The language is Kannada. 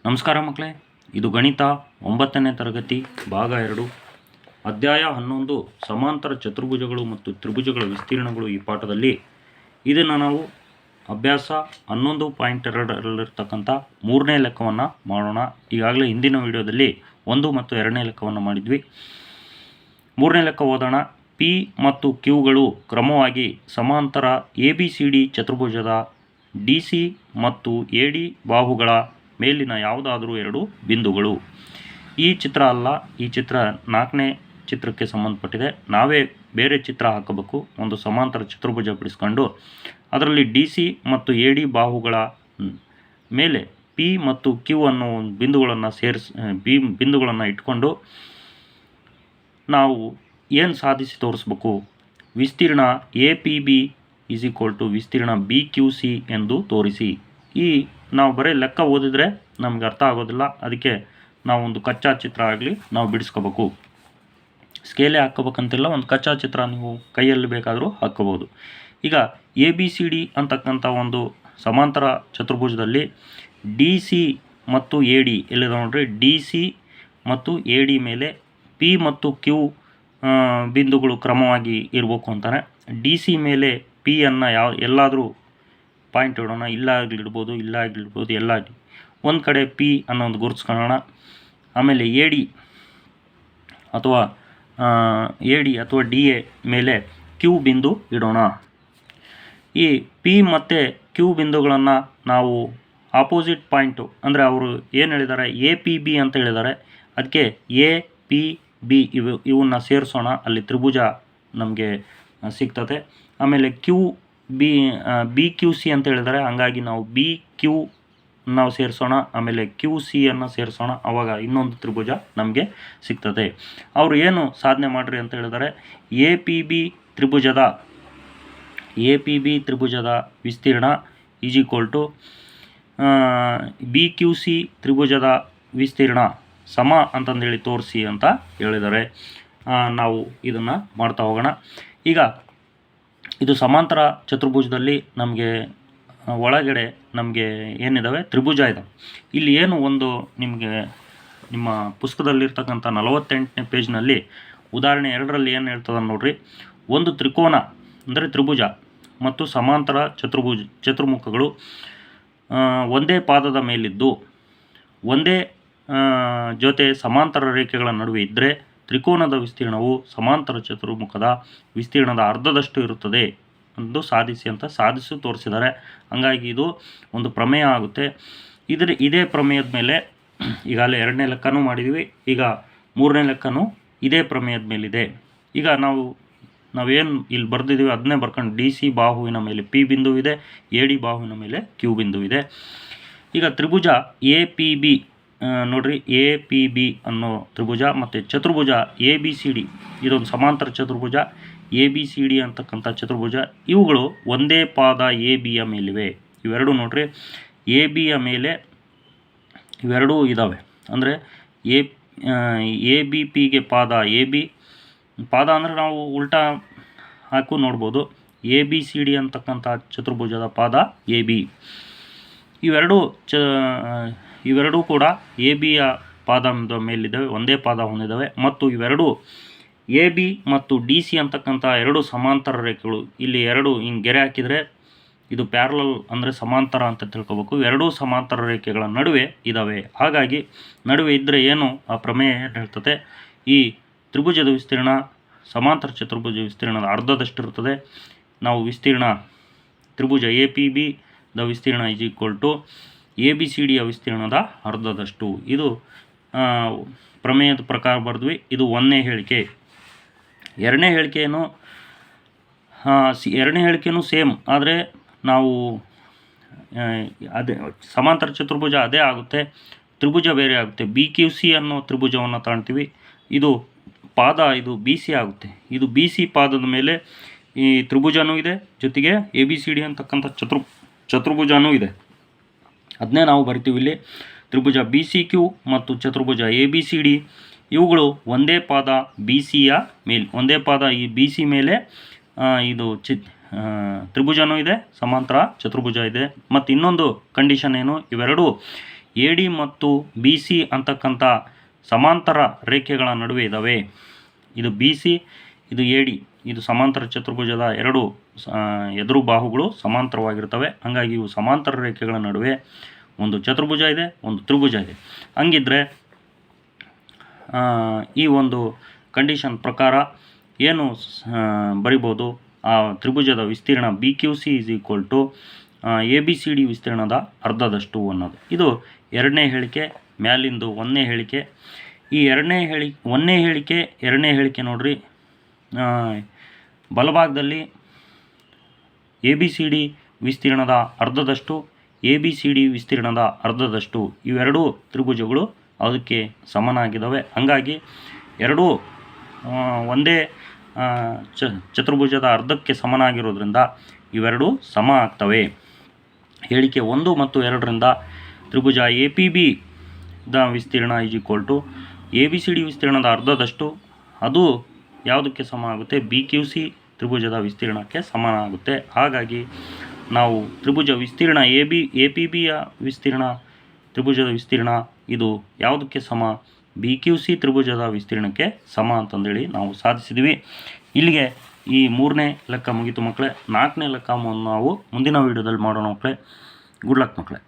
ನಮಸ್ಕಾರ ಮಕ್ಕಳೇ, ಇದು ಗಣಿತ 9ನೇ ತರಗತಿ ಭಾಗ 2 ಅಧ್ಯಾಯ 11 ಸಮಾಂತರ ಚತುರ್ಭುಜಗಳು ಮತ್ತು ತ್ರಿಭುಜಗಳ ವಿಸ್ತೀರ್ಣಗಳು. ಈ ಪಾಠದಲ್ಲಿ ಇದನ್ನು ನಾವು ಅಭ್ಯಾಸ 11.2ರಲ್ಲಿರ್ತಕ್ಕಂಥ 3ನೇ ಲೆಕ್ಕವನ್ನು ಮಾಡೋಣ. ಈಗಾಗಲೇ ಹಿಂದಿನ ವಿಡಿಯೋದಲ್ಲಿ 1 ಮತ್ತು 2ನೇ ಲೆಕ್ಕವನ್ನು ಮಾಡಿದ್ವಿ. 3ನೇ ಲೆಕ್ಕ ಓದೋಣ. ಪಿ ಮತ್ತು ಕ್ಯೂಗಳು ಕ್ರಮವಾಗಿ ಸಮಾಂತರ ABCD ಚತುರ್ಭುಜದ DC ಮತ್ತು AD ಬಾಹುಗಳ ಮೇಲಿನ ಯಾವುದಾದರೂ ಎರಡು ಬಿಂದುಗಳು. ಈ ಚಿತ್ರ ಅಲ್ಲ, ಈ ಚಿತ್ರ 4ನೇ ಚಿತ್ರಕ್ಕೆ ಸಂಬಂಧಪಟ್ಟಿದೆ. ನಾವೇ ಬೇರೆ ಚಿತ್ರ ಹಾಕಬೇಕು. ಒಂದು ಸಮಾಂತರ ಚತುರ್ಭುಜ ಬಿಡಿಸ್ಕೊಂಡು ಅದರಲ್ಲಿ DC ಮತ್ತು AD ಬಾಹುಗಳ ಮೇಲೆ P ಮತ್ತು Q ಅನ್ನೋ ಬಿಂದುಗಳನ್ನು ಬಿಂದುಗಳನ್ನು ಇಟ್ಕೊಂಡು ನಾವು ಏನು ಸಾಧಿಸಿ ತೋರಿಸ್ಬೇಕು? ವಿಸ್ತೀರ್ಣ APB = ವಿಸ್ತೀರ್ಣ BQC ಎಂದು ತೋರಿಸಿ. ಈ ನಾವು ಬರೀ ಲೆಕ್ಕ ಓದಿದರೆ ನಮ್ಗೆ ಅರ್ಥ ಆಗೋದಿಲ್ಲ. ಅದಕ್ಕೆ ನಾವೊಂದು ಕಚ್ಚಾ ಚಿತ್ರ ಆಗಲಿ ನಾವು ಬಿಡಿಸ್ಕೋಬೇಕು. ಸ್ಕೇಲೇ ಹಾಕ್ಕೋಬೇಕಂತಿಲ್ಲ, ಒಂದು ಕಚ್ಚಾ ಚಿತ್ರ ನೀವು ಕೈಯಲ್ಲಿ ಬೇಕಾದರೂ ಹಾಕ್ಕೋಬೋದು. ಈಗ ABCD ಅಂತಕ್ಕಂಥ ಒಂದು ಸಮಾಂತರ ಚತುರ್ಭುಜದಲ್ಲಿ DC ಮತ್ತು AD ಎಲ್ಲಿದೆ ನೋಡ್ರಿ. DC ಮತ್ತು AD ಮೇಲೆ P ಮತ್ತು Q ಬಿಂದುಗಳು ಕ್ರಮವಾಗಿ ಇರಬೇಕು ಅಂತಾನೆ. DC ಮೇಲೆ P ಅನ್ನು ಎಲ್ಲಾದರೂ ಪಾಯಿಂಟ್ ಇಡೋಣ. ಇಲ್ಲ ಆಗ್ಲಿಡ್ಬೋದು, ಇಲ್ಲ ಆಗ್ಲಿಡ್ಬೋದು, ಎಲ್ಲ ಆಗಲಿ. ಒಂದು ಕಡೆ P ಅನ್ನೋ ಒಂದು ಗುರುತಿಸ್ಕೊಳ್ಳೋಣ. ಆಮೇಲೆ AD ಅಥವಾ DA ಮೇಲೆ Q ಬಿಂದು ಇಡೋಣ. ಈ P ಮತ್ತು Q ಬಿಂದುಗಳನ್ನು ನಾವು ಆಪೋಸಿಟ್ ಪಾಯಿಂಟು ಅಂದರೆ ಅವರು ಏನು ಹೇಳಿದ್ದಾರೆ, APB ಅಂತ ಹೇಳಿದ್ದಾರೆ. ಅದಕ್ಕೆ APB ಇವನ್ನ ಸೇರಿಸೋಣ. ಅಲ್ಲಿ ತ್ರಿಭುಜ ನಮಗೆ ಸಿಗ್ತದೆ. ಆಮೇಲೆ BQC ಅಂತ ಹೇಳಿದ್ದಾರೆ. ಹಂಗಾಗಿ ನಾವು BQ ನಾವು ಸೇರಿಸೋಣ. ಆಮೇಲೆ QC ಅನ್ನು ಸೇರಿಸೋಣ. ಆವಾಗ ಇನ್ನೊಂದು ತ್ರಿಭುಜ ನಮಗೆ ಸಿಗ್ತದೆ. ಅವರು ಏನು ಸಾಧನೆ ಮಾಡಿರಿ ಅಂತ ಹೇಳಿದ್ದಾರೆ, APB ತ್ರಿಭುಜದ ವಿಸ್ತೀರ್ಣ = BQC ತ್ರಿಭುಜದ ವಿಸ್ತೀರ್ಣ ಸಮ ಅಂತಂದೇಳಿ ತೋರಿಸಿ ಅಂತ ಹೇಳಿದ್ದಾರೆ. ನಾವು ಇದನ್ನು ಮಾಡ್ತಾ ಹೋಗೋಣ. ಈಗ ಇದು ಸಮಾಂತರ ಚತುರ್ಭುಜದಲ್ಲಿ ನಮಗೆ ಒಳಗಡೆ ನಮಗೆ ಏನಿದ್ದಾವೆ, ತ್ರಿಭುಜ ಇದ್ದಾವೆ. ಇಲ್ಲಿ ಏನು ಒಂದು ನಿಮಗೆ ನಿಮ್ಮ ಪುಸ್ತಕದಲ್ಲಿರ್ತಕ್ಕಂಥ 48ನೇ ಪೇಜ್ನಲ್ಲಿ ಉದಾಹರಣೆ 2ರಲ್ಲಿ ಏನು ಹೇಳ್ತದೆ ನೋಡ್ರಿ. ಒಂದು ತ್ರಿಕೋನ ಅಂದರೆ ತ್ರಿಭುಜ ಮತ್ತು ಸಮಾಂತರ ಚತುರ್ಮುಖಗಳು ಒಂದೇ ಪಾದದ ಮೇಲಿದ್ದು ಒಂದೇ ಜೊತೆ ಸಮಾಂತರ ರೇಖೆಗಳ ನಡುವೆ ಇದ್ದರೆ ತ್ರಿಕೋನದ ವಿಸ್ತೀರ್ಣವು ಸಮಾಂತರ ಚತುರ್ಮುಖದ ವಿಸ್ತೀರ್ಣದ ಅರ್ಧದಷ್ಟು ಇರುತ್ತದೆ ಎಂದು ಸಾಧಿಸಿ ತೋರಿಸಿದ್ದಾರೆ. ಹಂಗಾಗಿ ಇದು ಒಂದು ಪ್ರಮೇಯ ಆಗುತ್ತೆ. ಇದೇ ಪ್ರಮೇಯದ ಮೇಲೆ ಈಗಾಗಲೇ 2ನೇ ಲೆಕ್ಕನೂ ಮಾಡಿದ್ವಿ. ಈಗ 3ನೇ ಲೆಕ್ಕನೂ ಇದೇ ಪ್ರಮೇಯದ ಮೇಲಿದೆ. ಈಗ ನಾವೇನು ಇಲ್ಲಿ ಬರೆದಿದ್ದೀವಿ ಅದನ್ನೇ ಬರ್ಕೊಂಡು DC ಬಾಹುವಿನ ಮೇಲೆ P ಬಿಂದುವಿದೆ, AD ಬಾಹುವಿನ ಮೇಲೆ Q ಬಿಂದುವಿದೆ. ಈಗ ತ್ರಿಭುಜ APB ನೋಡ್ರಿ, APB ಅನ್ನೋ ತ್ರಿಭುಜ ಮತ್ತು ಚತುರ್ಭುಜ ABCD ಇದೊಂದು ಸಮಾಂತರ ಚತುರ್ಭುಜ. ABCD ಅಂತಕ್ಕಂಥ ಚತುರ್ಭುಜ ಇವುಗಳು ಒಂದೇ ಪಾದ ABಯ ಮೇಲಿವೆ. ಇವೆರಡು ನೋಡ್ರಿ, ABಯ ಮೇಲೆ ಇವೆರಡೂ ಇದ್ದಾವೆ. ಅಂದರೆ ABPಗೆ ಪಾದ AB, ಪಾದ ಅಂದರೆ ನಾವು ಉಲ್ಟಾ ಹಾಕು ನೋಡ್ಬೋದು. ABCD ಅಂತಕ್ಕಂಥ ಚತುರ್ಭುಜದ ಪಾದ AB. ಇವೆರಡೂ ಕೂಡ ABಯ ಪಾದದ ಮೇಲಿದ್ದಾವೆ, ಒಂದೇ ಪಾದ ಹೊಂದಿದ್ದಾವೆ. ಮತ್ತು ಇವೆರಡು AB ಮತ್ತು DC ಅಂತಕ್ಕಂಥ ಎರಡು ಸಮಾಂತರ ರೇಖೆಗಳು. ಇಲ್ಲಿ ಎರಡು ಹಿಂಗೆ ಗೆರೆ ಹಾಕಿದರೆ ಇದು ಪ್ಯಾರಲಲ್ ಅಂದರೆ ಸಮಾಂತರ ಅಂತ ತಿಳ್ಕೊಬೇಕು. ಎರಡೂ ಸಮಾಂತರ ರೇಖೆಗಳ ನಡುವೆ ಇದ್ದಾವೆ. ಹಾಗಾಗಿ ನಡುವೆ ಇದ್ದರೆ ಏನು ಆ ಪ್ರಮೇಯ ಹೇಳ್ತದೆ, ಈ ತ್ರಿಭುಜದ ವಿಸ್ತೀರ್ಣ ಸಮಾಂತರ ಚತುರ್ಭುಜ ವಿಸ್ತೀರ್ಣದ ಅರ್ಧದಷ್ಟು ಇರ್ತದೆ. ನಾವು ವಿಸ್ತೀರ್ಣ ತ್ರಿಭುಜ APB ದ ವಿಸ್ತೀರ್ಣ = ABCDಯ ವಿಸ್ತೀರ್ಣದ ಅರ್ಧದಷ್ಟು. ಇದು ಪ್ರಮೇಯದ ಪ್ರಕಾರ ಬರೆದ್ವಿ. ಇದು 1ನೇ ಹೇಳಿಕೆ. 2ನೇ ಹೇಳಿಕೆನೂ ಸೇಮ್, ಆದರೆ ನಾವು ಅದೇ ಸಮಾಂತರ ಚತುರ್ಭುಜ ಅದೇ ಆಗುತ್ತೆ, ತ್ರಿಭುಜ ಬೇರೆ ಆಗುತ್ತೆ. BQC ಅನ್ನೋ ತ್ರಿಭುಜವನ್ನು ತಗೊಳ್ತೀವಿ. ಇದು ಪಾದ ಇದು BC ಆಗುತ್ತೆ. ಇದು BC ಪಾದದ ಮೇಲೆ ಈ ತ್ರಿಭುಜನೂ ಇದೆ, ಜೊತೆಗೆ ABCD ಅಂತಕ್ಕಂಥ ಚತುರ್ಭುಜನೂ ಇದೆ. ಅದನ್ನೇ ನಾವು ಬರ್ತೀವಿ ಇಲ್ಲಿ. ತ್ರಿಭುಜ BCQ ಮತ್ತು ಚತುರ್ಭುಜ ABCD ಇವುಗಳು ಒಂದೇ ಪಾದ BCಯ ಮೇಲೆ, ಒಂದೇ ಪಾದ ಈ BC ಮೇಲೆ ಇದು ತ್ರಿಭುಜನೂ ಇದೆ, ಸಮಾಂತರ ಚತುರ್ಭುಜ ಇದೆ. ಮತ್ತು ಇನ್ನೊಂದು ಕಂಡೀಷನ್ ಏನು, ಇವೆರಡು AD ಮತ್ತು BC ಅಂತಕ್ಕಂಥ ಸಮಾಂತರ ರೇಖೆಗಳ ನಡುವೆ ಇದ್ದಾವೆ. ಇದು BC, ಇದು AD. ಇದು ಸಮಾಂತರ ಚತುರ್ಭುಜದ ಎರಡು ಎದುರು ಬಾಹುಗಳು ಸಮಾಂತರವಾಗಿರ್ತವೆ. ಹಾಗಾಗಿ ಇವು ಸಮಾಂತರ ರೇಖೆಗಳ ನಡುವೆ ಒಂದು ಚತುರ್ಭುಜ ಇದೆ, ಒಂದು ತ್ರಿಭುಜ ಇದೆ. ಹಂಗಿದ್ರೆ ಈ ಒಂದು ಕಂಡೀಷನ್ ಪ್ರಕಾರ ಏನು ಬರಿಬೋದು, ಆ ತ್ರಿಭುಜದ ವಿಸ್ತೀರ್ಣ BQC = ABCD ವಿಸ್ತೀರ್ಣದ ಅರ್ಧದಷ್ಟು ಅನ್ನೋದು. ಇದು ಎರಡನೇ ಹೇಳಿಕೆ, ಮ್ಯಾಲಿಂದು ಒಂದನೇ ಹೇಳಿಕೆ. ಈ ಒಂದನೇ ಹೇಳಿಕೆ ಎರಡನೇ ಹೇಳಿಕೆ ನೋಡ್ರಿ, ಬಲಭಾಗದಲ್ಲಿ ABCD ವಿಸ್ತೀರ್ಣದ ಅರ್ಧದಷ್ಟು, ABCD ವಿಸ್ತೀರ್ಣದ ಅರ್ಧದಷ್ಟು ಇವೆರಡೂ ತ್ರಿಭುಜಗಳು ಅದಕ್ಕೆ ಸಮನಾಗಿದ್ದಾವೆ. ಹಾಗಾಗಿ ಎರಡೂ ಒಂದೇ ಚತುರ್ಭುಜದ ಅರ್ಧಕ್ಕೆ ಸಮನಾಗಿರೋದ್ರಿಂದ ಇವೆರಡೂ ಸಮ ಆಗ್ತವೆ. ಹೇಳಿಕೆ 1 ಮತ್ತು 2ರಿಂದ ತ್ರಿಭುಜ APB ದ ವಿಸ್ತೀರ್ಣ = ABCD ವಿಸ್ತೀರ್ಣದ ಅರ್ಧದಷ್ಟು. ಅದು ಯಾವುದಕ್ಕೆ ಸಮ ಆಗುತ್ತೆ? BQC ತ್ರಿಭುಜದ ವಿಸ್ತೀರ್ಣಕ್ಕೆ ಸಮಾನಾಗುತ್ತೆ. ಹಾಗಾಗಿ ನಾವು ತ್ರಿಭುಜ ವಿಸ್ತೀರ್ಣ APBಯ ವಿಸ್ತೀರ್ಣ, ತ್ರಿಭುಜದ ವಿಸ್ತೀರ್ಣ ಇದು ಯಾವುದಕ್ಕೆ ಸಮ? BQC ತ್ರಿಭುಜದ ವಿಸ್ತೀರ್ಣಕ್ಕೆ ಸಮ ಅಂತಂದೇಳಿ ನಾವು ಸಾಧಿಸಿದ್ವಿ. ಇಲ್ಲಿಗೆ ಈ 3ನೇ ಲೆಕ್ಕ ಮುಗೀತು ಮಕ್ಕಳೇ. 4ನೇ ಲೆಕ್ಕ ನಾವು ಮುಂದಿನ ವೀಡಿಯೋದಲ್ಲಿ ಮಾಡೋಣ ಮಕ್ಕಳೇ. ಗುಡ್ ಲಕ್ ಮಕ್ಕಳೇ.